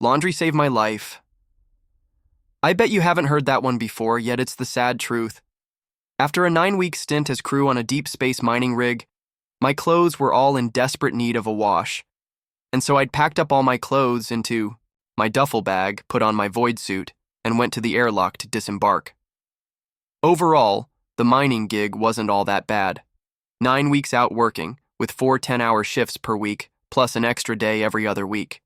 Laundry saved my life. I bet you haven't heard that one before, yet it's the sad truth. After a 9-week stint as crew on a deep space mining rig, my clothes were all in desperate need of a wash. And so I'd packed up all my clothes into my duffel bag, put on my void suit, and went to the airlock to disembark. Overall, the mining gig wasn't all that bad. 9 weeks out working, with 4 10-hour shifts per week, plus an extra day every other week.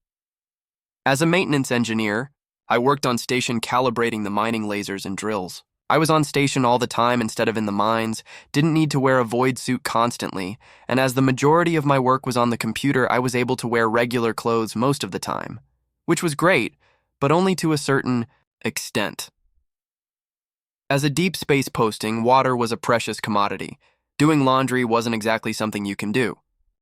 As a maintenance engineer, I worked on station calibrating the mining lasers and drills. I was on station all the time instead of in the mines, didn't need to wear a void suit constantly, and as the majority of my work was on the computer, I was able to wear regular clothes most of the time, which was great, but only to a certain extent. As a deep space posting, water was a precious commodity. Doing laundry wasn't exactly something you can do.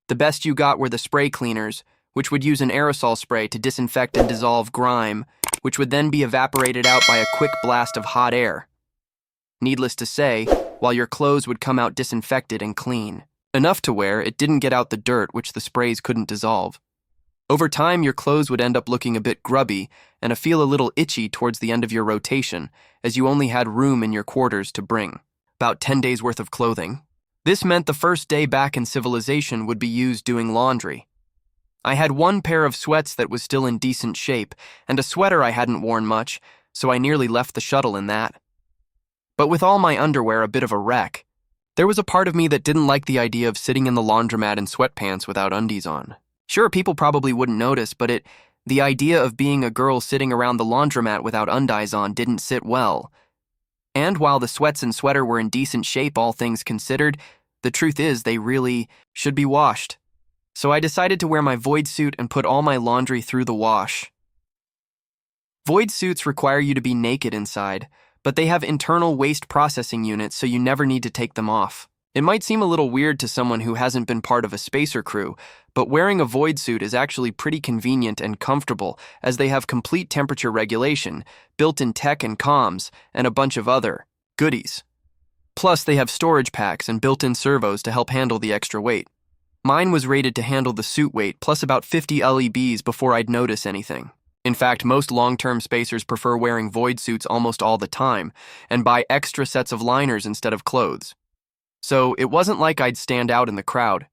The best you got were the spray cleaners, which would use an aerosol spray to disinfect and dissolve grime, which would then be evaporated out by a quick blast of hot air. Needless to say, while your clothes would come out disinfected and clean. Enough to where it didn't get out the dirt which the sprays couldn't dissolve. Over time, your clothes would end up looking a bit grubby and feel a little itchy towards the end of your rotation, as you only had room in your quarters to bring about 10 days worth of clothing. This meant the first day back in civilization would be used doing laundry. I had one pair of sweats that was still in decent shape, and a sweater I hadn't worn much, so I nearly left the shuttle in that. But with all my underwear a bit of a wreck, there was a part of me that didn't like the idea of sitting in the laundromat in sweatpants without undies on. Sure, people probably wouldn't notice, but the idea of being a girl sitting around the laundromat without undies on didn't sit well. And while the sweats and sweater were in decent shape, all things considered, the truth is they really should be washed. So I decided to wear my void suit and put all my laundry through the wash. Void suits require you to be naked inside, but they have internal waste processing units, so you never need to take them off. It might seem a little weird to someone who hasn't been part of a spacer crew, but wearing a void suit is actually pretty convenient and comfortable, as they have complete temperature regulation, built-in tech and comms, and a bunch of other goodies. Plus, they have storage packs and built-in servos to help handle the extra weight. Mine was rated to handle the suit weight plus about 50 LEBs before I'd notice anything. In fact, most long-term spacers prefer wearing void suits almost all the time and buy extra sets of liners instead of clothes. So it wasn't like I'd stand out in the crowd.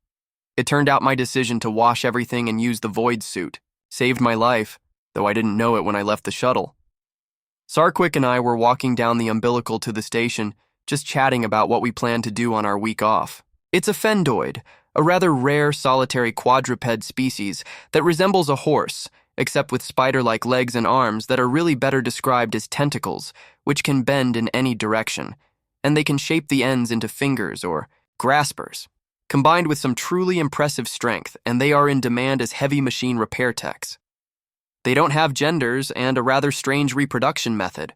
It turned out my decision to wash everything and use the void suit saved my life, though I didn't know it when I left the shuttle. Sarquick and I were walking down the umbilical to the station, just chatting about what we planned to do on our week off. It's a fendoid, a rather rare solitary quadruped species that resembles a horse, except with spider-like legs and arms that are really better described as tentacles, which can bend in any direction, and they can shape the ends into fingers or graspers, combined with some truly impressive strength, and they are in demand as heavy machine repair techs. They don't have genders and a rather strange reproduction method.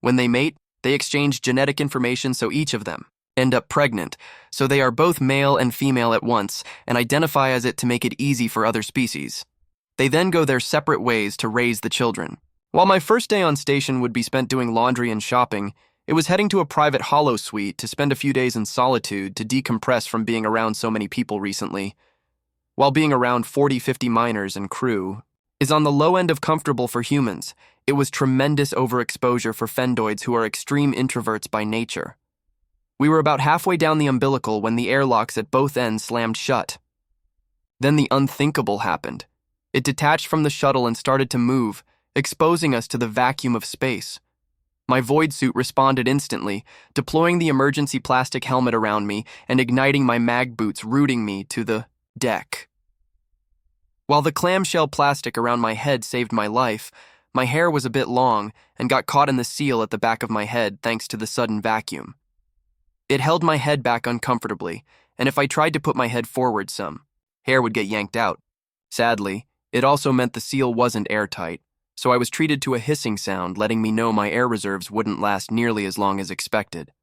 When they mate, they exchange genetic information so each of them end up pregnant, so they are both male and female at once and identify as it to make it easy for other species. They then go their separate ways to raise the children. While my first day on station would be spent doing laundry and shopping, it was heading to a private hollow suite to spend a few days in solitude to decompress from being around so many people recently. While being around 40-50 miners and crew is on the low end of comfortable for humans, it was tremendous overexposure for fendoids who are extreme introverts by nature. We were about halfway down the umbilical when the airlocks at both ends slammed shut. Then the unthinkable happened. It detached from the shuttle and started to move, exposing us to the vacuum of space. My void suit responded instantly, deploying the emergency plastic helmet around me and igniting my mag boots, rooting me to the deck. While the clamshell plastic around my head saved my life, my hair was a bit long and got caught in the seal at the back of my head thanks to the sudden vacuum. It held my head back uncomfortably, and if I tried to put my head forward some, hair would get yanked out. Sadly, it also meant the seal wasn't airtight, so I was treated to a hissing sound letting me know my air reserves wouldn't last nearly as long as expected.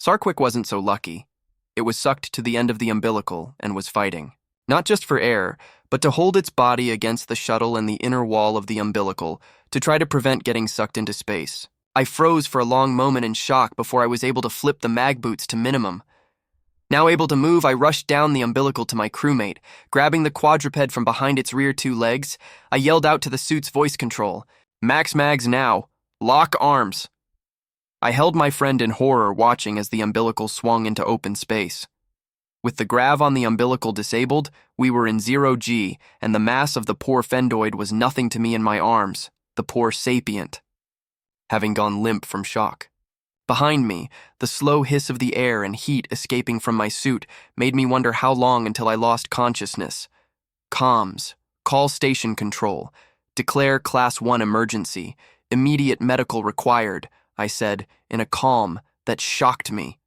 Sarquick wasn't so lucky. It was sucked to the end of the umbilical and was fighting, not just for air, but to hold its body against the shuttle and the inner wall of the umbilical to try to prevent getting sucked into space. I froze for a long moment in shock before I was able to flip the mag boots to minimum. Now able to move, I rushed down the umbilical to my crewmate. Grabbing the quadruped from behind its rear two legs, I yelled out to the suit's voice control, "Max mags now. Lock arms." I held my friend in horror, watching as the umbilical swung into open space. With the grav on the umbilical disabled, we were in 0G, and the mass of the poor fendoid was nothing to me in my arms, the poor sapient, having gone limp from shock. Behind me, the slow hiss of the air and heat escaping from my suit made me wonder how long until I lost consciousness. Comms. Call station control. Declare Class 1 emergency. Immediate medical required, I said, in a calm that shocked me.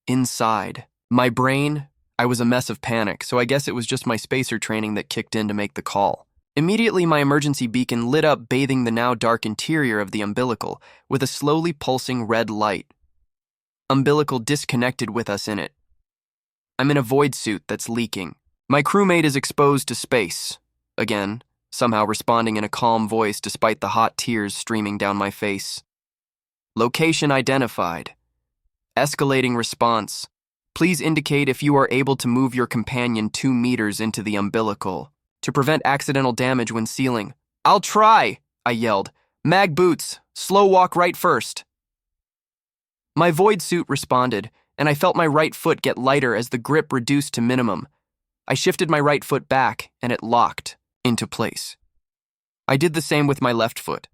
Inside, my brain, I was a mess of panic, so I guess it was just my spacer training that kicked in to make the call. Immediately, my emergency beacon lit up, bathing the now dark interior of the umbilical with a slowly pulsing red light. Umbilical disconnected with us in it. I'm in a void suit that's leaking. My crewmate is exposed to space. Again, somehow responding in a calm voice despite the hot tears streaming down my face. Location identified. Escalating response. Please indicate if you are able to move your companion 2 meters into the umbilical to prevent accidental damage when sealing. "I'll try," I yelled. "Mag boots, slow walk right first." My void suit responded, and I felt my right foot get lighter as the grip reduced to minimum. I shifted my right foot back, and it locked into place. I did the same with my left foot,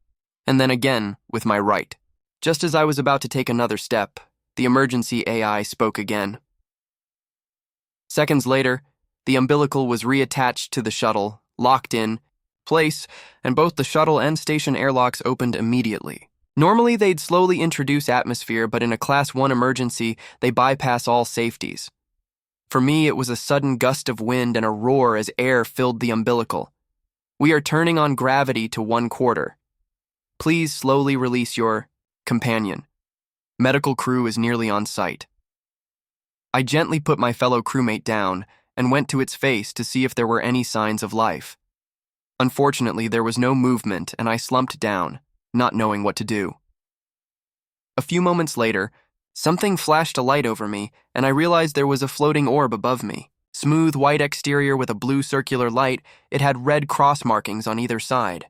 and then again with my right. Just as I was about to take another step, the emergency AI spoke again. Seconds later, the umbilical was reattached to the shuttle, locked in place, and both the shuttle and station airlocks opened immediately. Normally, they'd slowly introduce atmosphere, but in a Class 1 emergency, they bypass all safeties. For me, it was a sudden gust of wind and a roar as air filled the umbilical. "We are turning on gravity to 1/4. Please slowly release your companion. Medical crew is nearly on site." I gently put my fellow crewmate down and went to its face to see if there were any signs of life. Unfortunately, there was no movement, and I slumped down, not knowing what to do. A few moments later, something flashed a light over me, and I realized there was a floating orb above me. Smooth white exterior with a blue circular light, it had red cross markings on either side.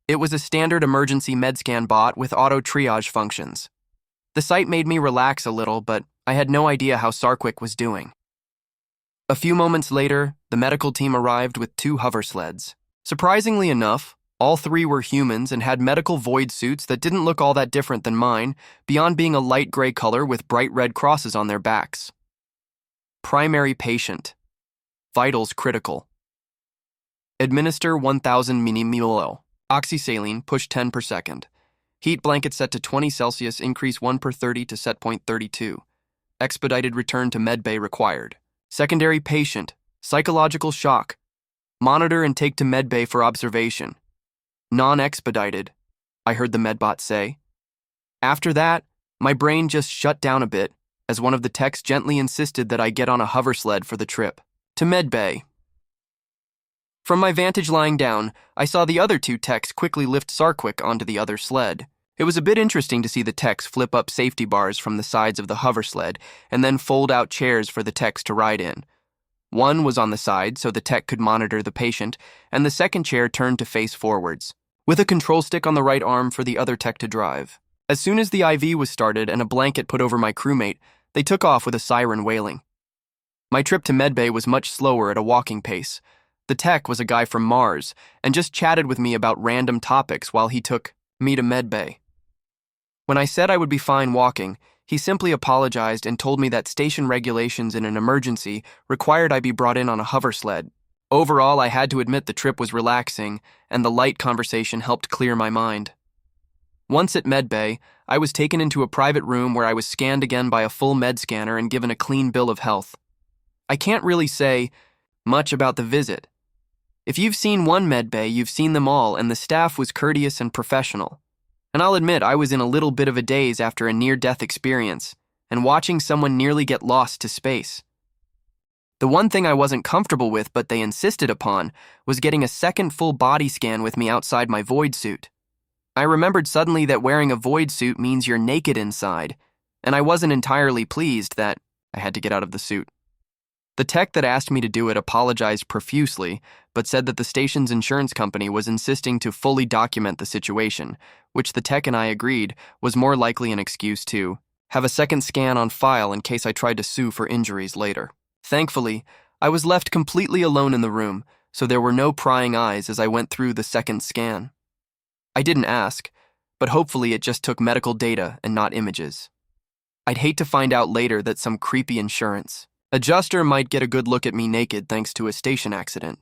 It was a standard emergency medscan bot with auto-triage functions. The sight made me relax a little, but I had no idea how Sarquick was doing. A few moments later, the medical team arrived with 2 hover sleds. Surprisingly enough, all 3 were humans and had medical void suits that didn't look all that different than mine, beyond being a light gray color with bright red crosses on their backs. Primary patient. Vitals critical. Administer 1,000 millimol. Oxysaline, push 10 per second. Heat blanket set to 20 Celsius, increase 1 per 30 to set point 32. Expedited return to medbay required. Secondary patient, psychological shock. Monitor and take to medbay for observation. Non-expedited, I heard the medbot say. After that, my brain just shut down a bit as one of the techs gently insisted that I get on a hover sled for the trip to medbay. From my vantage lying down, I saw the other 2 techs quickly lift Sarquick onto the other sled. It was a bit interesting to see the techs flip up safety bars from the sides of the hover sled and then fold out chairs for the techs to ride in. One was on the side so the tech could monitor the patient, and the second chair turned to face forwards, with a control stick on the right arm for the other tech to drive. As soon as the IV was started and a blanket put over my crewmate, they took off with a siren wailing. My trip to medbay was much slower at a walking pace. The tech was a guy from Mars and just chatted with me about random topics while he took me to medbay. When I said I would be fine walking, he simply apologized and told me that station regulations in an emergency required I be brought in on a hover sled. Overall, I had to admit the trip was relaxing, and the light conversation helped clear my mind. Once at medbay, I was taken into a private room where I was scanned again by a full med scanner and given a clean bill of health. I can't really say much about the visit. If you've seen one medbay, you've seen them all, and the staff was courteous and professional. And I'll admit I was in a little bit of a daze after a near-death experience and watching someone nearly get lost to space. The one thing I wasn't comfortable with but they insisted upon was getting a second full body scan with me outside my void suit. I remembered suddenly that wearing a void suit means you're naked inside, and I wasn't entirely pleased that I had to get out of the suit. The tech that asked me to do it apologized profusely, but said that the station's insurance company was insisting to fully document the situation, which the tech and I agreed was more likely an excuse to have a second scan on file in case I tried to sue for injuries later. Thankfully, I was left completely alone in the room, so there were no prying eyes as I went through the second scan. I didn't ask, but hopefully it just took medical data and not images. I'd hate to find out later that some creepy insurance adjuster might get a good look at me naked thanks to a station accident.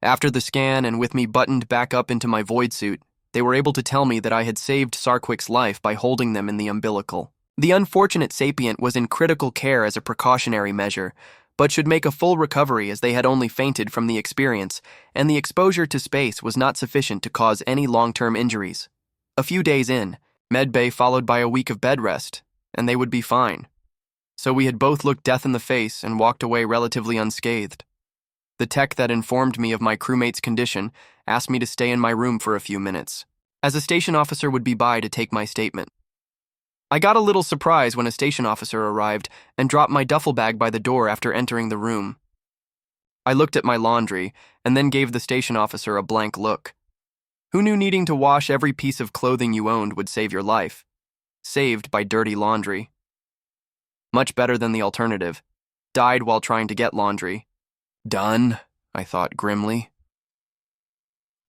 After the scan and with me buttoned back up into my void suit, they were able to tell me that I had saved Sarquick's life by holding them in the umbilical. The unfortunate sapient was in critical care as a precautionary measure, but should make a full recovery as they had only fainted from the experience, and the exposure to space was not sufficient to cause any long-term injuries. A few days in, medbay followed by a week of bed rest, and they would be fine. So we had both looked death in the face and walked away relatively unscathed. The tech that informed me of my crewmate's condition asked me to stay in my room for a few minutes, as a station officer would be by to take my statement. I got a little surprised when a station officer arrived and dropped my duffel bag by the door after entering the room. I looked at my laundry and then gave the station officer a blank look. Who knew needing to wash every piece of clothing you owned would save your life? Saved by dirty laundry. Much better than the alternative. Died while trying to get laundry. Done, I thought grimly.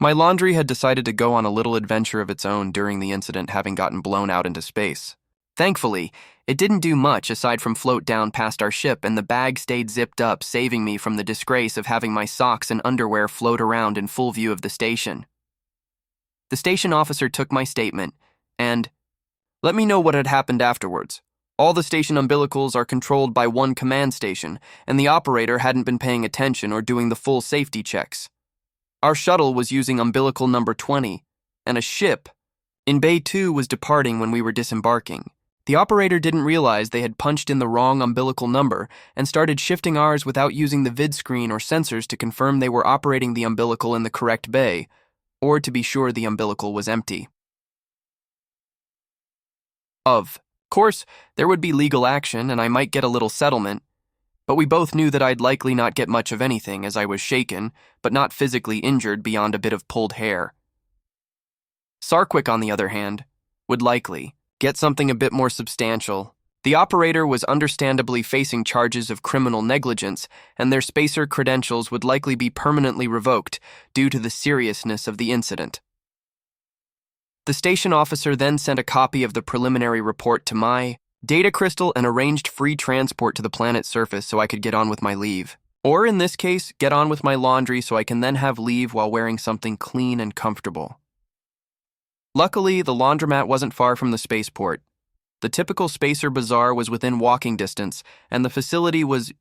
My laundry had decided to go on a little adventure of its own during the incident, having gotten blown out into space. Thankfully, it didn't do much aside from float down past our ship, and the bag stayed zipped up, saving me from the disgrace of having my socks and underwear float around in full view of the station. The station officer took my statement and let me know what had happened afterwards. All the station umbilicals are controlled by one command station, and the operator hadn't been paying attention or doing the full safety checks. Our shuttle was using umbilical number 20, and a ship in Bay 2 was departing when we were disembarking. The operator didn't realize they had punched in the wrong umbilical number and started shifting ours without using the vid screen or sensors to confirm they were operating the umbilical in the correct bay, or to be sure the umbilical was empty. Of course, there would be legal action and I might get a little settlement, but we both knew that I'd likely not get much of anything as I was shaken, but not physically injured beyond a bit of pulled hair. Sarquick, on the other hand, would likely get something a bit more substantial. The operator was understandably facing charges of criminal negligence, and their spacer credentials would likely be permanently revoked due to the seriousness of the incident. The station officer then sent a copy of the preliminary report to my data crystal and arranged free transport to the planet's surface so I could get on with my leave. Or in this case, get on with my laundry so I can then have leave while wearing something clean and comfortable. Luckily, the laundromat wasn't far from the spaceport. The typical spacer bazaar was within walking distance, and the facility was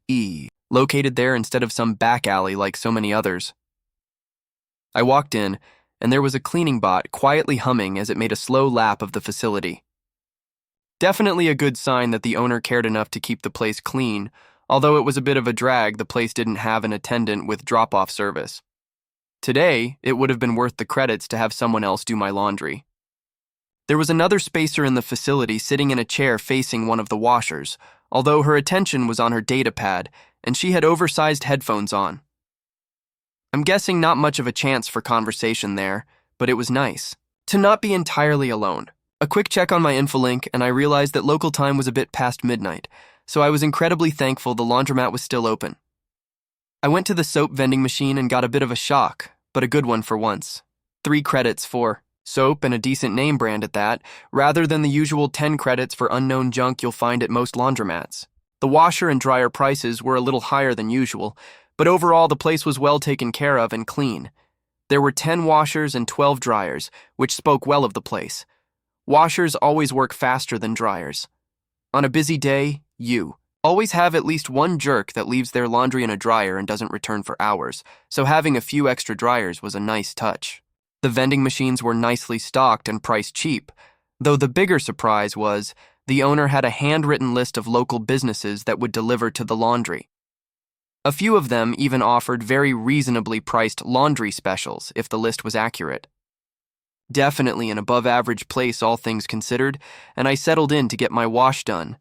located there instead of some back alley like so many others. I walked in, and there was a cleaning bot quietly humming as it made a slow lap of the facility. Definitely a good sign that the owner cared enough to keep the place clean, although it was a bit of a drag the place didn't have an attendant with drop-off service. Today, it would have been worth the credits to have someone else do my laundry. There was another spacer in the facility sitting in a chair facing one of the washers, although her attention was on her data pad, and she had oversized headphones on. I'm guessing not much of a chance for conversation there, but it was nice to not be entirely alone. A quick check on my infolink, and I realized that local time was a bit past midnight, so I was incredibly thankful the laundromat was still open. I went to the soap vending machine and got a bit of a shock, but a good one for once. 3 credits for soap and a decent name brand at that, rather than the usual 10 credits for unknown junk you'll find at most laundromats. The washer and dryer prices were a little higher than usual, but overall the place was well taken care of and clean. There were 10 washers and 12 dryers, which spoke well of the place. Washers always work faster than dryers. On a busy day, you always have at least one jerk that leaves their laundry in a dryer and doesn't return for hours, so having a few extra dryers was a nice touch. The vending machines were nicely stocked and priced cheap, though the bigger surprise was the owner had a handwritten list of local businesses that would deliver to the laundry. A few of them even offered very reasonably priced laundry specials if the list was accurate. Definitely an above-average place, all things considered, and I settled in to get my wash done.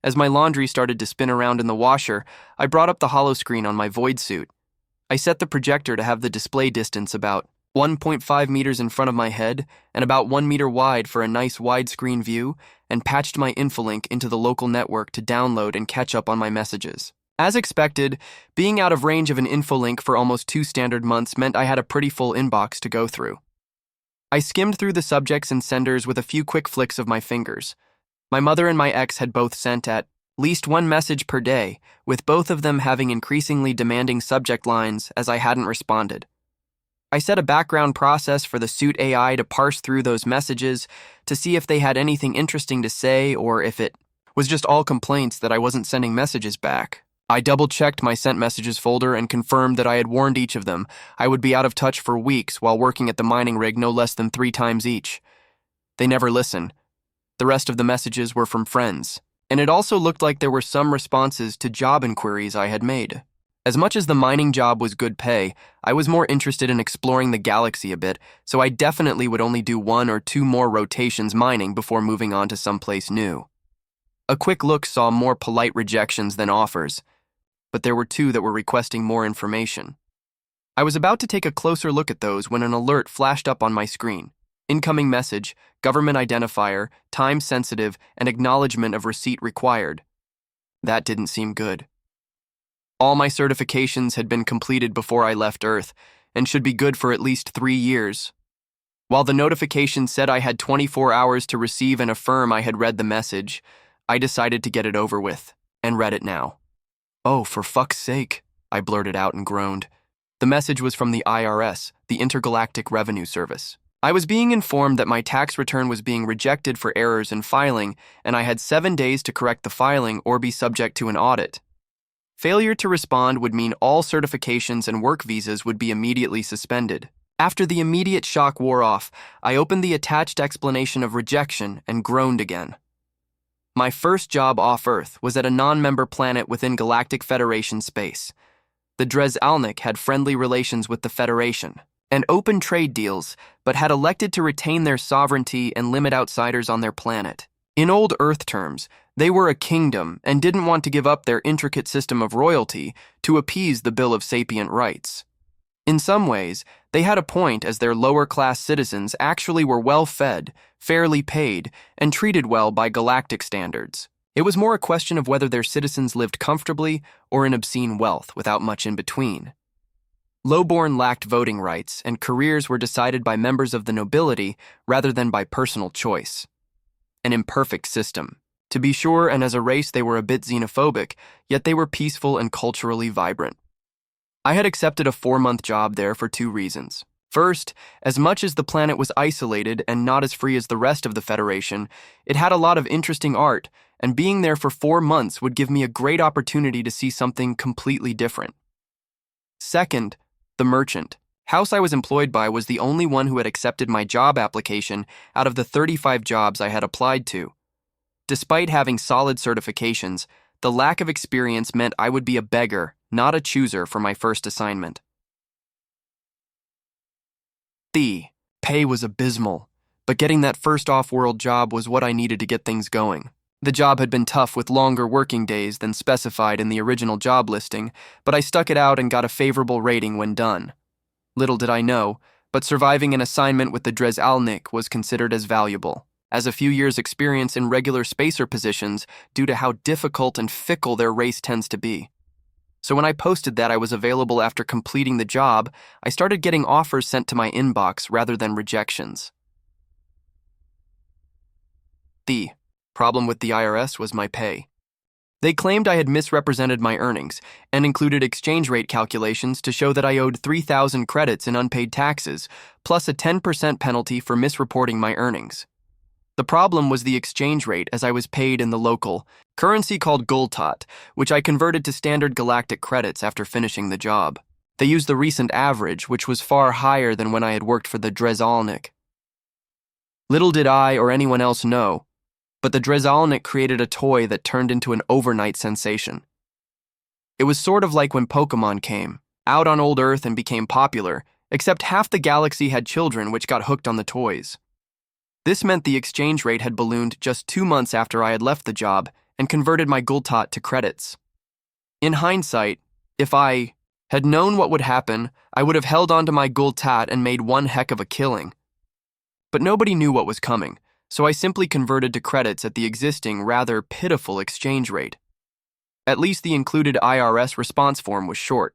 As my laundry started to spin around in the washer, I brought up the holoscreen on my void suit. I set the projector to have the display distance about 1.5 meters in front of my head and about 1 meter wide for a nice widescreen view, and patched my infolink into the local network to download and catch up on my messages. As expected, being out of range of an infolink for almost 2 standard months meant I had a pretty full inbox to go through. I skimmed through the subjects and senders with a few quick flicks of my fingers. My mother and my ex had both sent at least 1 message per day, with both of them having increasingly demanding subject lines as I hadn't responded. I set a background process for the suit AI to parse through those messages to see if they had anything interesting to say or if it was just all complaints that I wasn't sending messages back. I double-checked my sent messages folder and confirmed that I had warned each of them I would be out of touch for weeks while working at the mining rig no less than 3 times each. They never listened. The rest of the messages were from friends, and it also looked like there were some responses to job inquiries I had made. As much as the mining job was good pay, I was more interested in exploring the galaxy a bit, so I definitely would only do 1 or 2 more rotations mining before moving on to someplace new. A quick look saw more polite rejections than offers, but there were 2 that were requesting more information. I was about to take a closer look at those when an alert flashed up on my screen. Incoming message, government identifier, time sensitive, and acknowledgement of receipt required. That didn't seem good. All my certifications had been completed before I left Earth, and should be good for at least 3 years. While the notification said I had 24 hours to receive and affirm I had read the message, I decided to get it over with, and read it now. "Oh, for fuck's sake," I blurted out and groaned. The message was from the IRS, the Intergalactic Revenue Service. I was being informed that my tax return was being rejected for errors in filing, and I had 7 days to correct the filing or be subject to an audit. Failure to respond would mean all certifications and work visas would be immediately suspended. After the immediate shock wore off, I opened the attached explanation of rejection and groaned again. My first job off Earth was at a non-member planet within Galactic Federation space. The Drezalnik had friendly relations with the Federation and open trade deals, but had elected to retain their sovereignty and limit outsiders on their planet. In old Earth terms, they were a kingdom and didn't want to give up their intricate system of royalty to appease the Bill of Sapient Rights. In some ways, they had a point, as their lower-class citizens actually were well-fed, fairly paid, and treated well by galactic standards. It was more a question of whether their citizens lived comfortably or in obscene wealth without much in between. Lowborn lacked voting rights, and careers were decided by members of the nobility rather than by personal choice. An imperfect system, to be sure, and as a race they were a bit xenophobic, yet they were peaceful and culturally vibrant. I had accepted a 4-month job there for 2 reasons. First, as much as the planet was isolated and not as free as the rest of the Federation, it had a lot of interesting art, and being there for 4 months would give me a great opportunity to see something completely different. Second, the merchant house I was employed by was the only one who had accepted my job application out of the 35 jobs I had applied to. Despite having solid certifications, the lack of experience meant I would be a beggar, not a chooser, for my first assignment. The pay was abysmal, but getting that first off-world job was what I needed to get things going. The job had been tough with longer working days than specified in the original job listing, but I stuck it out and got a favorable rating when done. Little did I know, but surviving an assignment with the Drezalnik was considered as valuable, as a few years' experience in regular spacer positions due to how difficult and fickle their race tends to be. So when I posted that I was available after completing the job, I started getting offers sent to my inbox rather than rejections. The problem with the IRS was my pay. They claimed I had misrepresented my earnings and included exchange rate calculations to show that I owed 3,000 credits in unpaid taxes, plus a 10% penalty for misreporting my earnings. The problem was the exchange rate, as I was paid in the local currency called Gultat, which I converted to standard galactic credits after finishing the job. They used the recent average, which was far higher than when I had worked for the Drezalnik. Little did I or anyone else know, but the Drezalnik created a toy that turned into an overnight sensation. It was sort of like when Pokemon came out on old Earth and became popular, except half the galaxy had children which got hooked on the toys. This meant the exchange rate had ballooned just 2 months after I had left the job, and converted my gultat to credits. In hindsight, if I had known what would happen, I would have held onto my gultat and made one heck of a killing. But nobody knew what was coming, so I simply converted to credits at the existing, rather pitiful exchange rate. At least the included IRS response form was short.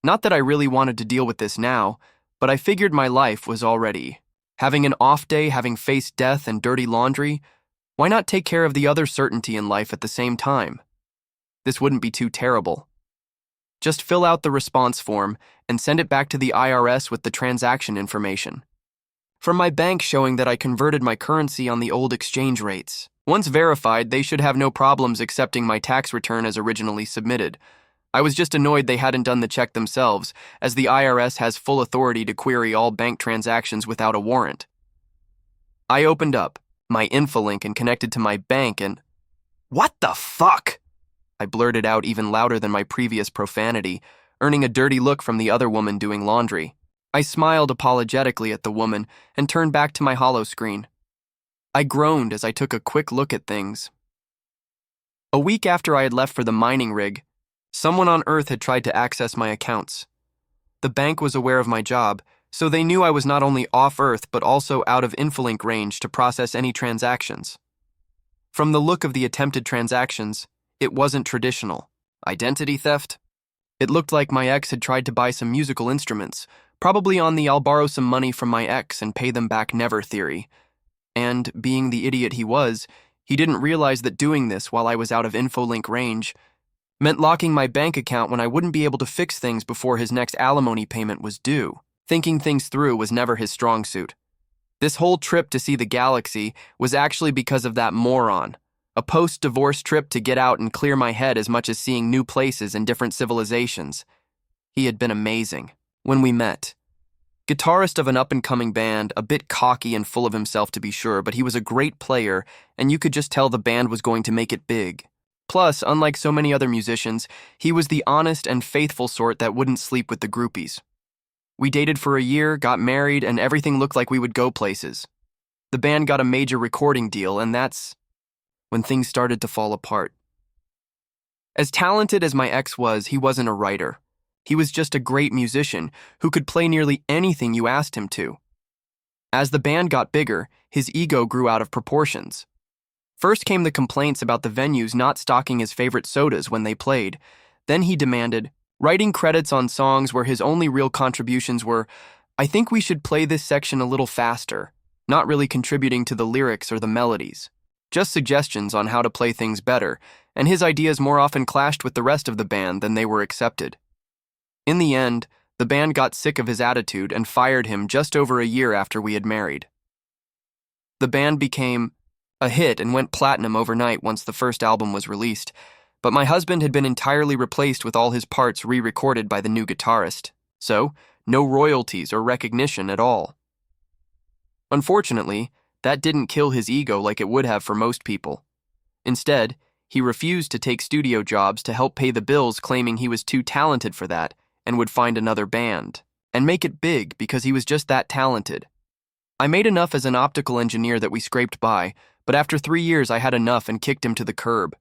Not that I really wanted to deal with this now, but I figured my life was already having an off day, having faced death and dirty laundry. Why not take care of the other certainty in life at the same time? This wouldn't be too terrible. Just fill out the response form and send it back to the IRS with the transaction information. From my bank showing that I converted my currency on the old exchange rates. Once verified, they should have no problems accepting my tax return as originally submitted. I was just annoyed they hadn't done the check themselves, as the IRS has full authority to query all bank transactions without a warrant. I opened up my infolink and connected to my bank and... "What the fuck?" I blurted out even louder than my previous profanity, earning a dirty look from the other woman doing laundry. I smiled apologetically at the woman and turned back to my hollow screen. I groaned as I took a quick look at things. A week after I had left for the mining rig, someone on Earth had tried to access my accounts. The bank was aware of my job, so they knew I was not only off Earth but also out of infolink range to process any transactions. From the look of the attempted transactions, it wasn't traditional identity theft. It looked like my ex had tried to buy some musical instruments, probably on the "I'll borrow some money from my ex and pay them back never" theory. And, being the idiot he was, he didn't realize that doing this while I was out of infolink range meant locking my bank account when I wouldn't be able to fix things before his next alimony payment was due. Thinking things through was never his strong suit. This whole trip to see the galaxy was actually because of that moron. A post-divorce trip to get out and clear my head as much as seeing new places and different civilizations. He had been amazing. When we met, guitarist of an up-and-coming band, a bit cocky and full of himself to be sure, but he was a great player, and you could just tell the band was going to make it big. Plus, unlike so many other musicians, he was the honest and faithful sort that wouldn't sleep with the groupies. We dated for a year, got married, and everything looked like we would go places. The band got a major recording deal, and that's when things started to fall apart. As talented as my ex was, he wasn't a writer. He was just a great musician who could play nearly anything you asked him to. As the band got bigger, his ego grew out of proportions. First came the complaints about the venues not stocking his favorite sodas when they played. Then he demanded writing credits on songs where his only real contributions were, "I think we should play this section a little faster," not really contributing to the lyrics or the melodies. Just suggestions on how to play things better, and his ideas more often clashed with the rest of the band than they were accepted. In the end, the band got sick of his attitude and fired him just over a year after we had married. The band became a hit and went platinum overnight once the first album was released, but my husband had been entirely replaced with all his parts re-recorded by the new guitarist, so no royalties or recognition at all. Unfortunately, that didn't kill his ego like it would have for most people. Instead, he refused to take studio jobs to help pay the bills, claiming he was too talented for that and would find another band and make it big because he was just that talented. I made enough as an optical engineer that we scraped by, but after 3 years I had enough and kicked him to the curb.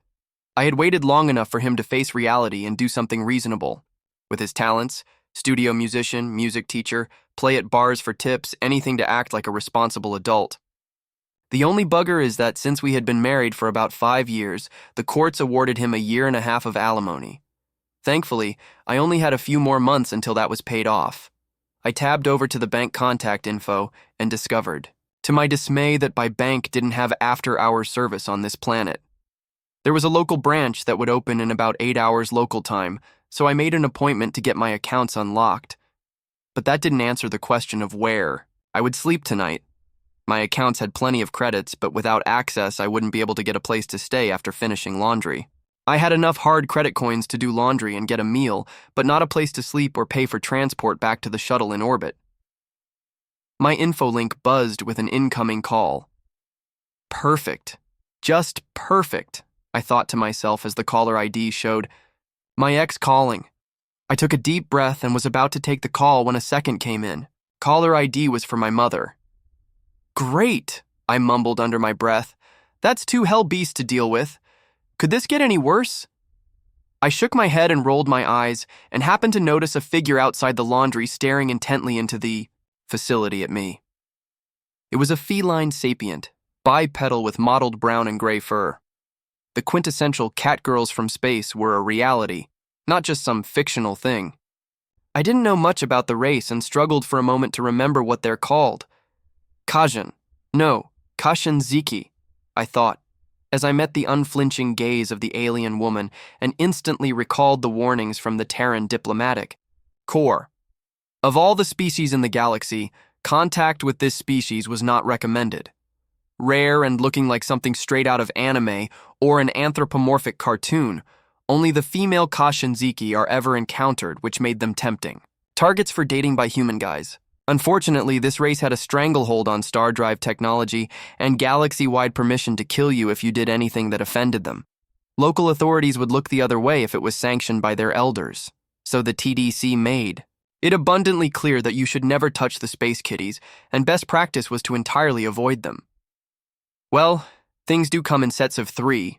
I had waited long enough for him to face reality and do something reasonable. With his talents, studio musician, music teacher, play at bars for tips, anything to act like a responsible adult. The only bugger is that since we had been married for about 5 years, the courts awarded him a 1.5 years of alimony. Thankfully, I only had a few more months until that was paid off. I tabbed over to the bank contact info and discovered, to my dismay, that my bank didn't have after-hours service on this planet. There was a local branch that would open in about 8 hours local time, so I made an appointment to get my accounts unlocked. But that didn't answer the question of where I would sleep tonight. My accounts had plenty of credits, but without access, I wouldn't be able to get a place to stay after finishing laundry. I had enough hard credit coins to do laundry and get a meal, but not a place to sleep or pay for transport back to the shuttle in orbit. My infolink buzzed with an incoming call. Perfect. Just perfect, I thought to myself as the caller ID showed, "My ex calling." I took a deep breath and was about to take the call when a second came in. Caller ID was for my mother. "Great," I mumbled under my breath. "That's 2 hell beasts to deal with. Could this get any worse? I shook my head and rolled my eyes and happened to notice a figure outside the laundry staring intently into the facility at me. It was a feline sapient, bipedal with mottled brown and gray fur. The quintessential catgirls from space were a reality, not just some fictional thing. I didn't know much about the race and struggled for a moment to remember what they're called. Kajin. No, Kashinziki, I thought, as I met the unflinching gaze of the alien woman and instantly recalled the warnings from the Terran diplomatic corps. Of all the species in the galaxy, contact with this species was not recommended. Rare and looking like something straight out of anime or an anthropomorphic cartoon, only the female Kashinziki are ever encountered, which made them tempting. Targets for dating by human guys. Unfortunately, this race had a stranglehold on star drive technology and galaxy-wide permission to kill you if you did anything that offended them. Local authorities would look the other way if it was sanctioned by their elders. So the TDC made it abundantly clear that you should never touch the space kitties, and best practice was to entirely avoid them. Well, things do come in sets of 3.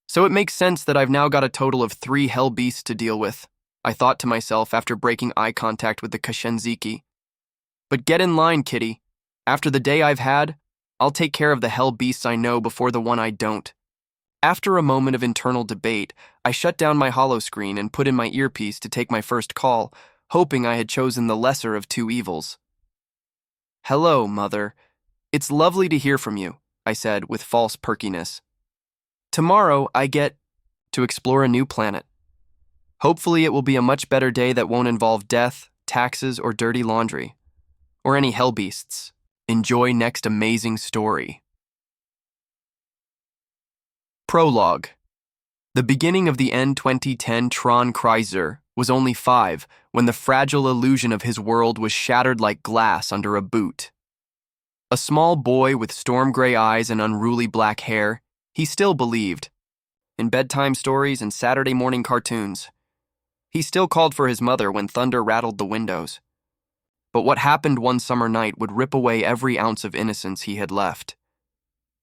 So it makes sense that I've now got a total of 3 hell beasts to deal with, I thought to myself after breaking eye contact with the Kashinziki. But get in line, kitty. After the day I've had, I'll take care of the hell beasts I know before the one I don't. After a moment of internal debate, I shut down my holoscreen and put in my earpiece to take my first call, hoping I had chosen the lesser of 2 evils. Hello, Mother. It's lovely to hear from you, I said with false perkiness. Tomorrow, I get to explore a new planet. Hopefully it will be a much better day that won't involve death, taxes, or dirty laundry. Or any hellbeasts. Enjoy next amazing story. Prologue. The beginning of the N2010 Tron Kreiser was only 5 when the fragile illusion of his world was shattered like glass under a boot. A small boy with storm gray eyes and unruly black hair, he still believed in bedtime stories and Saturday morning cartoons. He still called for his mother when thunder rattled the windows. But what happened one summer night would rip away every ounce of innocence he had left.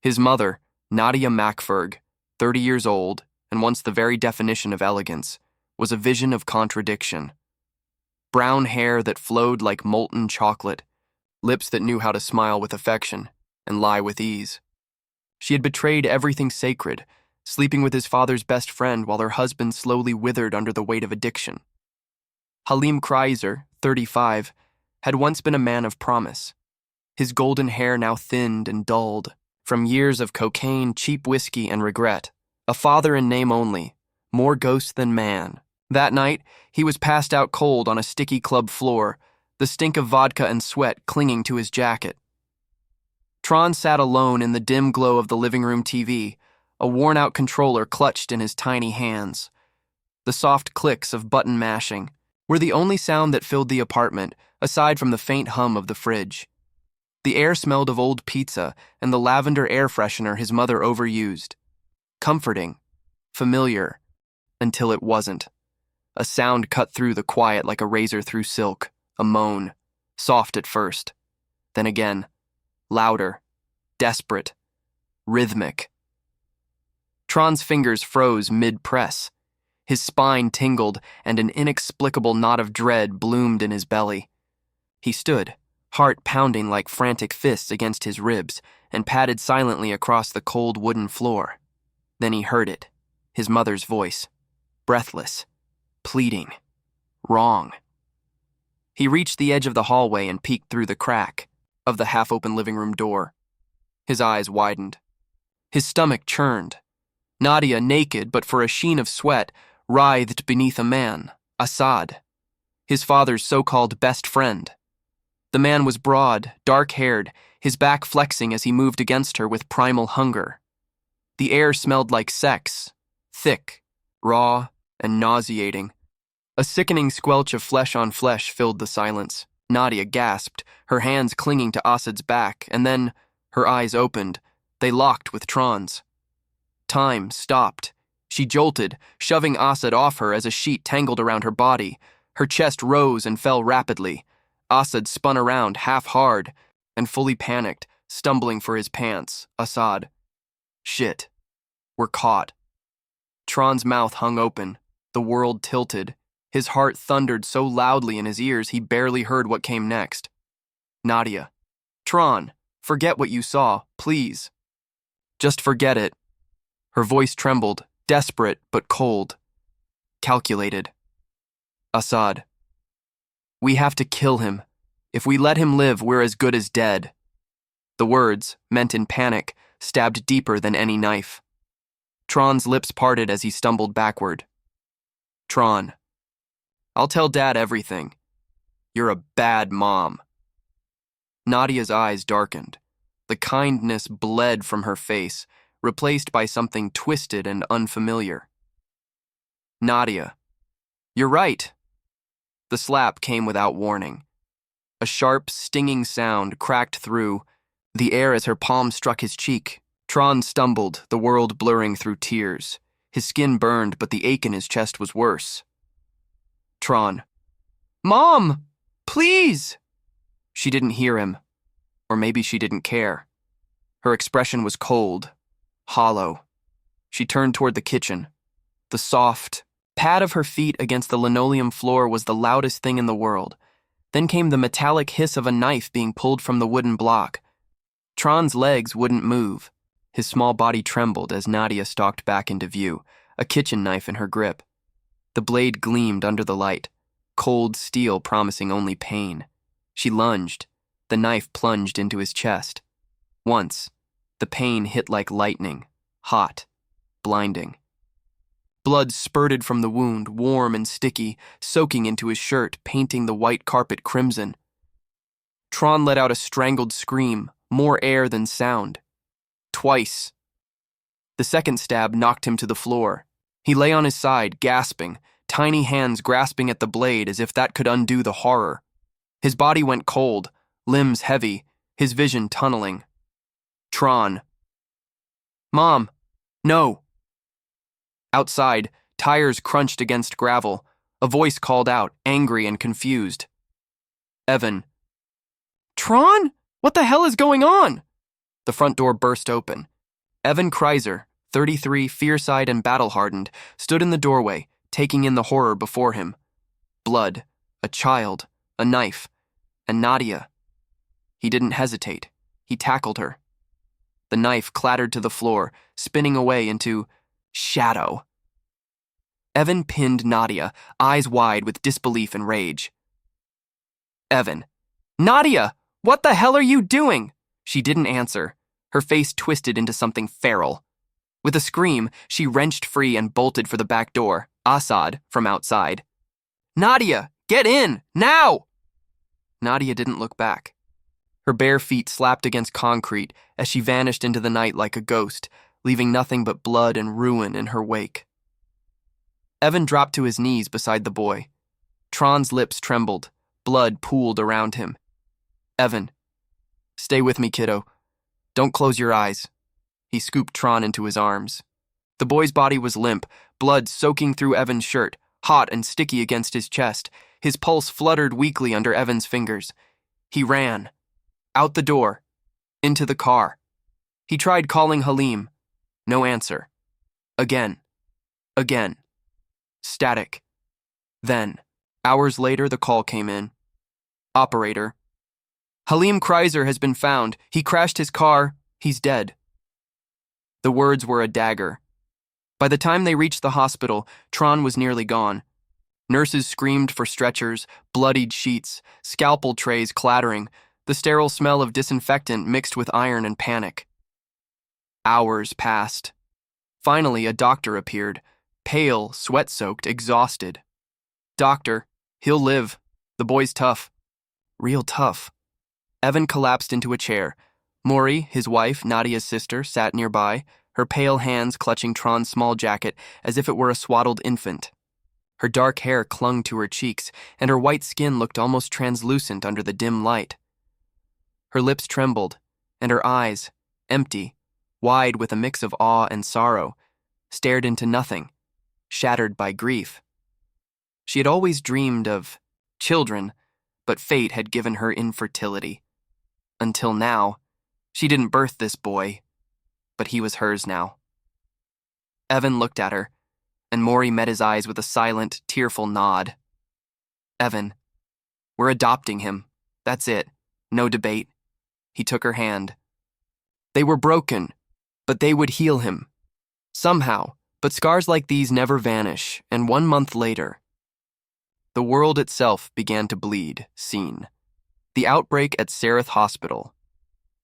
His mother, Nadia Macferg, 30 years old, and once the very definition of elegance, was a vision of contradiction. Brown hair that flowed like molten chocolate, lips that knew how to smile with affection and lie with ease. She had betrayed everything sacred, sleeping with his father's best friend while her husband slowly withered under the weight of addiction. Halim Kreiser, 35, had once been a man of promise. His golden hair now thinned and dulled from years of cocaine, cheap whiskey, and regret. A father in name only, more ghost than man. That night, he was passed out cold on a sticky club floor, the stink of vodka and sweat clinging to his jacket. Tron sat alone in the dim glow of the living room TV, a worn-out controller clutched in his tiny hands. The soft clicks of button mashing were the only sound that filled the apartment, aside from the faint hum of the fridge. The air smelled of old pizza and the lavender air freshener his mother overused. Comforting, familiar, until it wasn't. A sound cut through the quiet like a razor through silk, a moan, soft at first, then again, louder, desperate, rhythmic. Tron's fingers froze mid-press. His spine tingled and an inexplicable knot of dread bloomed in his belly. He stood, heart pounding like frantic fists against his ribs, and padded silently across the cold wooden floor. Then he heard it, his mother's voice, breathless, pleading, wrong. He reached the edge of the hallway and peeked through the crack of the half-open living room door. His eyes widened. His stomach churned. Nadia, naked but for a sheen of sweat, writhed beneath a man, Assad, his father's so-called best friend. The man was broad, dark-haired, his back flexing as he moved against her with primal hunger. The air smelled like sex, thick, raw, and nauseating. A sickening squelch of flesh on flesh filled the silence. Nadia gasped, her hands clinging to Assad's back, and then, her eyes opened. They locked with Tron's. Time stopped. She jolted, shoving Assad off her as a sheet tangled around her body. Her chest rose and fell rapidly. Assad spun around, half hard, and fully panicked, stumbling for his pants. Assad. Shit. We're caught. Tron's mouth hung open, the world tilted. His heart thundered so loudly in his ears he barely heard what came next. Nadia. Tron, forget what you saw, please. Just forget it. Her voice trembled, desperate but cold. Calculated. Assad. We have to kill him. If we let him live, we're as good as dead. The words, meant in panic, stabbed deeper than any knife. Tron's lips parted as he stumbled backward. Tron. I'll tell Dad everything. You're a bad mom. Nadia's eyes darkened. The kindness bled from her face, replaced by something twisted and unfamiliar. Nadia. You're right. The slap came without warning. A sharp, stinging sound cracked through the air as her palm struck his cheek. Tron stumbled, the world blurring through tears. His skin burned, but the ache in his chest was worse. Tron. Mom! Please! She didn't hear him. Or maybe she didn't care. Her expression was cold, hollow. She turned toward the kitchen. The soft pad of her feet against the linoleum floor was the loudest thing in the world. Then came the metallic hiss of a knife being pulled from the wooden block. Tron's legs wouldn't move. His small body trembled as Nadia stalked back into view, a kitchen knife in her grip. The blade gleamed under the light, cold steel promising only pain. She lunged. The knife plunged into his chest. Once, the pain hit like lightning, hot, blinding. Blood spurted from the wound, warm and sticky, soaking into his shirt, painting the white carpet crimson. Tron let out a strangled scream, more air than sound. Twice. The second stab knocked him to the floor. He lay on his side, gasping, tiny hands grasping at the blade as if that could undo the horror. His body went cold, limbs heavy, his vision tunneling. Tron. Mom, no. Outside, tires crunched against gravel. A voice called out, angry and confused. Evan. Tron? What the hell is going on? The front door burst open. Evan Kreiser, 33, fierce-eyed and battle-hardened, stood in the doorway, taking in the horror before him. Blood, a child, a knife, and Nadia. He didn't hesitate. He tackled her. The knife clattered to the floor, spinning away into shadow. Evan pinned Nadia, eyes wide with disbelief and rage. Evan. Nadia! What the hell are you doing? She didn't answer. Her face twisted into something feral. With a scream, she wrenched free and bolted for the back door, Assad from outside. Nadia, get in, now! Nadia didn't look back. Her bare feet slapped against concrete as she vanished into the night like a ghost, leaving nothing but blood and ruin in her wake. Evan dropped to his knees beside the boy. Tron's lips trembled. Blood pooled around him. Evan. Stay with me, kiddo. Don't close your eyes. He scooped Tron into his arms. The boy's body was limp, blood soaking through Evan's shirt, hot and sticky against his chest. His pulse fluttered weakly under Evan's fingers. He ran. Out the door. Into the car. He tried calling Halim. No answer. Again. Again. Static. Then, hours later, the call came in. Operator. Halim Kreiser has been found. He crashed his car. He's dead. The words were a dagger. By the time they reached the hospital, Tron was nearly gone. Nurses screamed for stretchers, bloodied sheets, scalpel trays clattering, the sterile smell of disinfectant mixed with iron and panic. Hours passed. Finally, a doctor appeared, pale, sweat-soaked, exhausted. Doctor, he'll live. The boy's tough. Real tough. Evan collapsed into a chair. Maury, his wife, Nadia's sister, sat nearby, her pale hands clutching Tron's small jacket as if it were a swaddled infant. Her dark hair clung to her cheeks, and her white skin looked almost translucent under the dim light. Her lips trembled, and her eyes, empty, wide with a mix of awe and sorrow, stared into nothing, shattered by grief. She had always dreamed of children, but fate had given her infertility. Until now, she didn't birth this boy, but he was hers now. Evan looked at her, and Maury met his eyes with a silent, tearful nod. Evan, we're adopting him. That's it. No debate. He took her hand. They were broken, but they would heal him. Somehow, but scars like these never vanish, and 1 month later, the world itself began to bleed, scene. The outbreak at Sareth Hospital.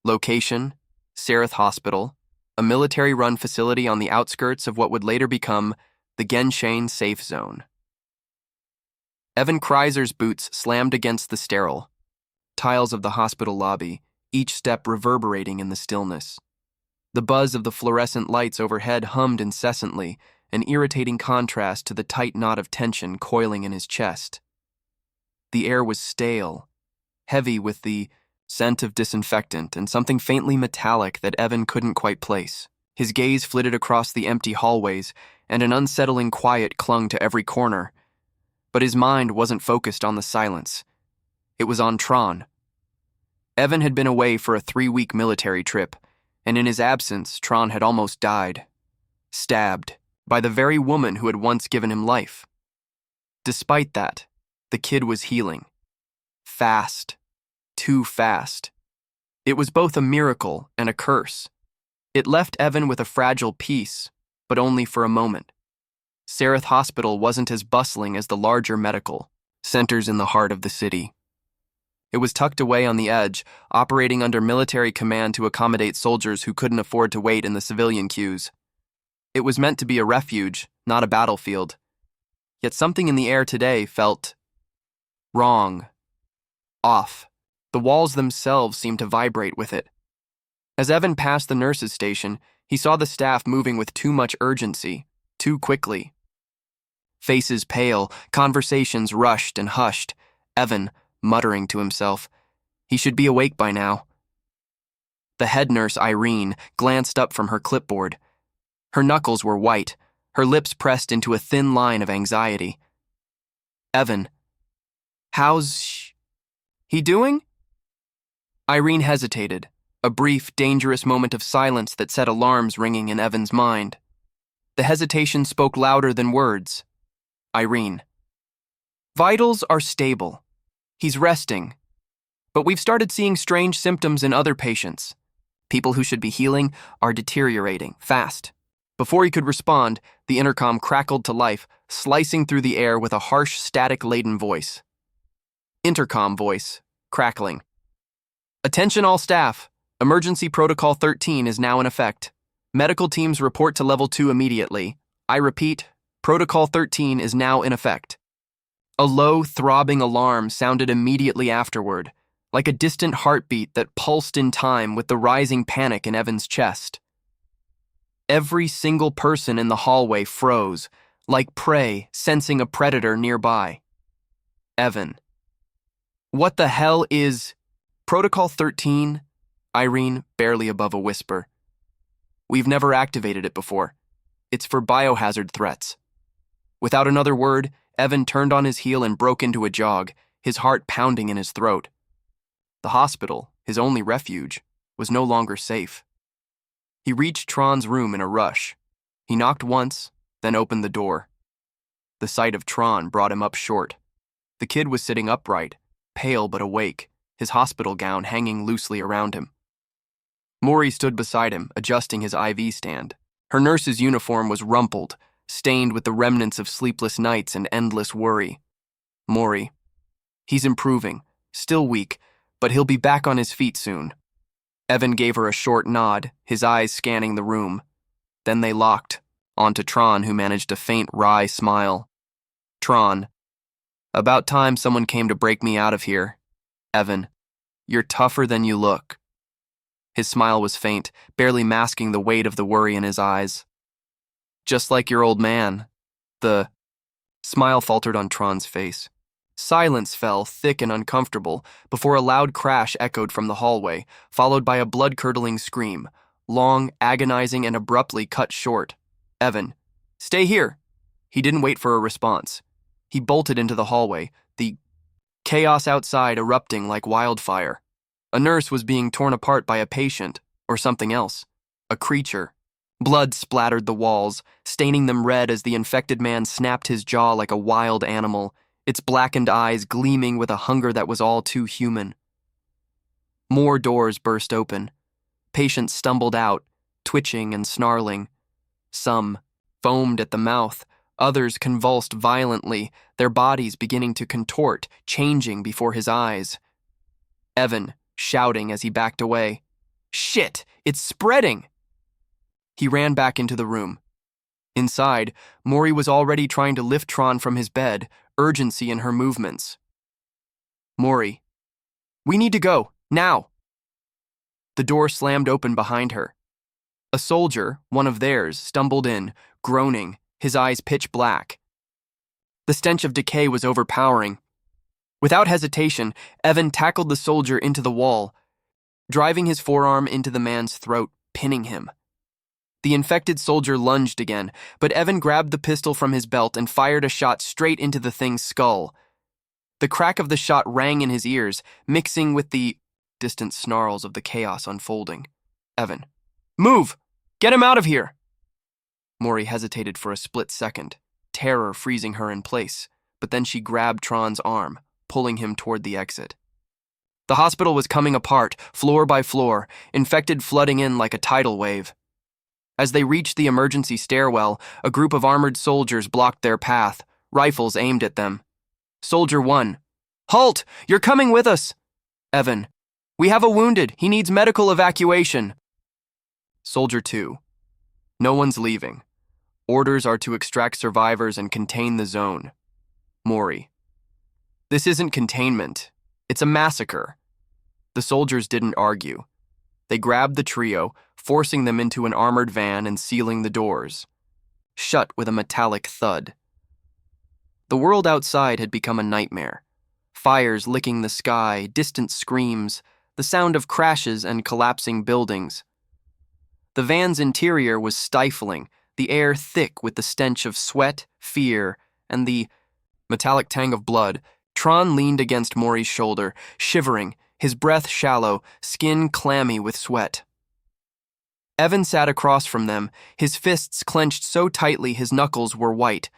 Location, Sareth Hospital, a military-run facility on the outskirts of what would later become the Genshain Safe Zone. Evan Kreiser's boots slammed against the sterile tiles of the hospital lobby, each step reverberating in the stillness. The buzz of the fluorescent lights overhead hummed incessantly, an irritating contrast to the tight knot of tension coiling in his chest. The air was stale, heavy with the scent of disinfectant and something faintly metallic that Evan couldn't quite place. His gaze flitted across the empty hallways, and an unsettling quiet clung to every corner. But his mind wasn't focused on the silence. It was on Tron. Evan had been away for a 3-week military trip, and in his absence, Tron had almost died. Stabbed by the very woman who had once given him life. Despite that, the kid was healing. Fast. Too fast. It was both a miracle and a curse. It left Evan with a fragile peace, but only for a moment. Sareth Hospital wasn't as bustling as the larger medical centers in the heart of the city. It was tucked away on the edge, operating under military command to accommodate soldiers who couldn't afford to wait in the civilian queues. It was meant to be a refuge, not a battlefield. Yet something in the air today felt wrong, off. The walls themselves seemed to vibrate with it. As Evan passed the nurses' station, he saw the staff moving with too much urgency, too quickly. Faces pale, conversations rushed and hushed, Evan muttering to himself, he should be awake by now. The head nurse, Irene, glanced up from her clipboard. Her knuckles were white, her lips pressed into a thin line of anxiety. Evan, how's he doing? Irene hesitated, a brief, dangerous moment of silence that set alarms ringing in Evan's mind. The hesitation spoke louder than words. Irene, vitals are stable. He's resting. But we've started seeing strange symptoms in other patients. People who should be healing are deteriorating, fast. Before he could respond, the intercom crackled to life, slicing through the air with a harsh, static-laden voice. Intercom voice, crackling. Attention all staff. Emergency Protocol 13 is now in effect. Medical teams report to Level 2 immediately. I repeat, Protocol 13 is now in effect. A low, throbbing alarm sounded immediately afterward, like a distant heartbeat that pulsed in time with the rising panic in Evan's chest. Every single person in the hallway froze, like prey sensing a predator nearby. Evan. What the hell is Protocol 13? Irene, barely above a whisper. We've never activated it before. It's for biohazard threats. Without another word, Evan turned on his heel and broke into a jog, his heart pounding in his throat. The hospital, his only refuge, was no longer safe. He reached Tron's room in a rush. He knocked once, then opened the door. The sight of Tron brought him up short. The kid was sitting upright, pale but awake, his hospital gown hanging loosely around him. Maury stood beside him, adjusting his IV stand. Her nurse's uniform was rumpled, stained with the remnants of sleepless nights and endless worry. Maury. He's improving, still weak, but he'll be back on his feet soon. Evan gave her a short nod, his eyes scanning the room. Then they locked, onto Tron, who managed a faint, wry smile. Tron. About time someone came to break me out of here. Evan. You're tougher than you look. His smile was faint, barely masking the weight of the worry in his eyes. Just like your old man. The smile faltered on Tron's face. Silence fell, thick and uncomfortable, before a loud crash echoed from the hallway, followed by a blood-curdling scream, long, agonizing, and abruptly cut short. Evan. Stay here. He didn't wait for a response. He bolted into the hallway, the chaos outside erupting like wildfire. A nurse was being torn apart by a patient, or something else. A creature. Blood splattered the walls, staining them red as the infected man snapped his jaw like a wild animal, its blackened eyes gleaming with a hunger that was all too human. More doors burst open. Patients stumbled out, twitching and snarling. Some foamed at the mouth, others convulsed violently, their bodies beginning to contort, changing before his eyes. Evan, shouting as he backed away, "Shit, it's spreading!" He ran back into the room. Inside, Maury was already trying to lift Tron from his bed, urgency in her movements. "Maury, we need to go, now!" The door slammed open behind her. A soldier, one of theirs, stumbled in, groaning, his eyes pitch black. The stench of decay was overpowering. Without hesitation, Evan tackled the soldier into the wall, driving his forearm into the man's throat, pinning him. The infected soldier lunged again, but Evan grabbed the pistol from his belt and fired a shot straight into the thing's skull. The crack of the shot rang in his ears, mixing with the distant snarls of the chaos unfolding. "Evan, move! Get him out of here!" Maury hesitated for a split second, terror freezing her in place, but then she grabbed Tron's arm, pulling him toward the exit. The hospital was coming apart, floor by floor, infected flooding in like a tidal wave. As they reached the emergency stairwell, a group of armored soldiers blocked their path, rifles aimed at them. Soldier 1, "Halt! You're coming with us!" Evan, "We have a wounded. He needs medical evacuation." Soldier 2, "No one's leaving. Orders are to extract survivors and contain the zone." Maury, "This isn't containment. It's a massacre." The soldiers didn't argue. They grabbed the trio, forcing them into an armored van and sealing the doors. Shut with a metallic thud. The world outside had become a nightmare. Fires licking the sky, distant screams, the sound of crashes and collapsing buildings. The van's interior was stifling, the air thick with the stench of sweat, fear, and the metallic tang of blood. Tron leaned against Maury's shoulder, shivering, his breath shallow, skin clammy with sweat. Evan sat across from them, his fists clenched so tightly his knuckles were white.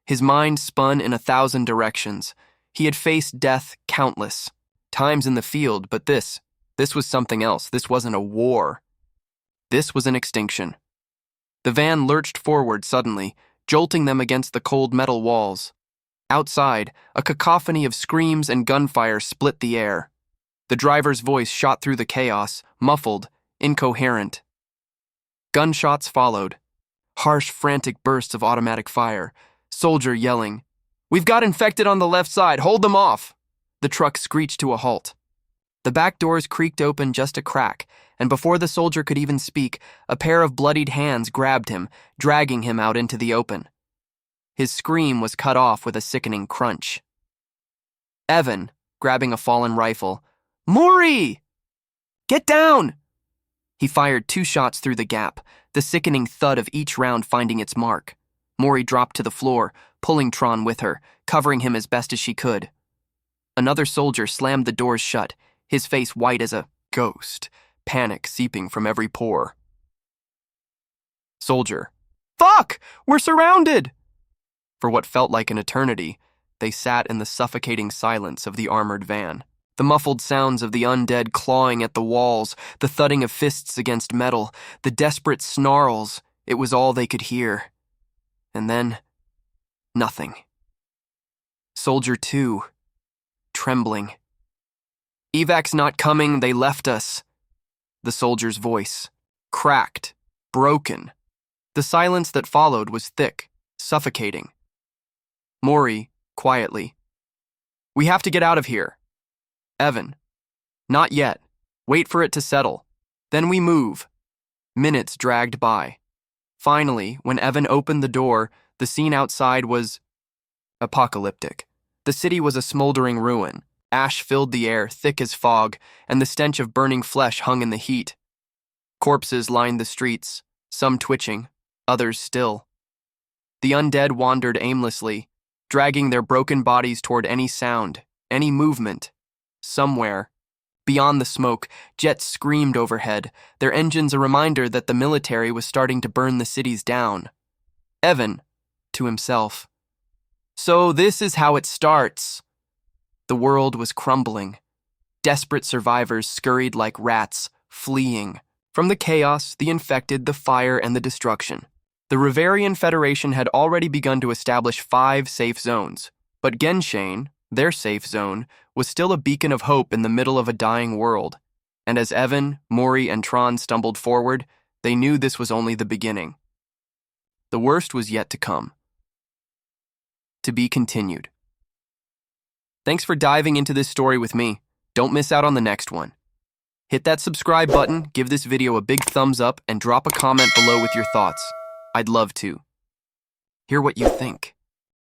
His mind spun in 1,000 directions. He had faced death countless times in the field, but this was something else. This wasn't a war. This was an extinction. The van lurched forward suddenly, jolting them against the cold metal walls. Outside, a cacophony of screams and gunfire split the air. The driver's voice shot through the chaos, muffled, incoherent. Gunshots followed. Harsh, frantic bursts of automatic fire. Soldier yelling, "We've got infected on the left side, hold them off!" The truck screeched to a halt. The back doors creaked open just a crack, and before the soldier could even speak, a pair of bloodied hands grabbed him, dragging him out into the open. His scream was cut off with a sickening crunch. Evan, grabbing a fallen rifle, "Maury! Get down!" He fired 2 shots through the gap, the sickening thud of each round finding its mark. Maury dropped to the floor, pulling Tron with her, covering him as best as she could. Another soldier slammed the doors shut, his face white as a ghost, panic seeping from every pore. Soldier, "Fuck! We're surrounded!" For what felt like an eternity, they sat in the suffocating silence of the armored van. The muffled sounds of the undead clawing at the walls, the thudding of fists against metal, the desperate snarls, it was all they could hear. And then, nothing. Soldier 2, trembling. "Evac's not coming, they left us." The soldier's voice, cracked, broken. The silence that followed was thick, suffocating. Maury, quietly, "We have to get out of here." Evan, "Not yet. Wait for it to settle. Then we move." Minutes dragged by. Finally, when Evan opened the door, the scene outside was apocalyptic. The city was a smoldering ruin. Ash filled the air, thick as fog, and the stench of burning flesh hung in the heat. Corpses lined the streets, some twitching, others still. The undead wandered aimlessly, dragging their broken bodies toward any sound, any movement. Somewhere, Beyond the smoke, jets screamed overhead, their engines a reminder that the military was starting to burn the cities down. Evan, to himself, "So this is how it starts." The world was crumbling. Desperate survivors scurried like rats, fleeing from the chaos, the infected, the fire, and the destruction. The Riverian Federation had already begun to establish 5 safe zones, but Genshain, their safe zone, was still a beacon of hope in the middle of a dying world. And as Evan, Mori, and Tron stumbled forward, they knew this was only the beginning. The worst was yet to come. To be continued. Thanks for diving into this story with me. Don't miss out on the next one. Hit that subscribe button, give this video a big thumbs up, and drop a comment below with your thoughts. I'd love to hear what you think.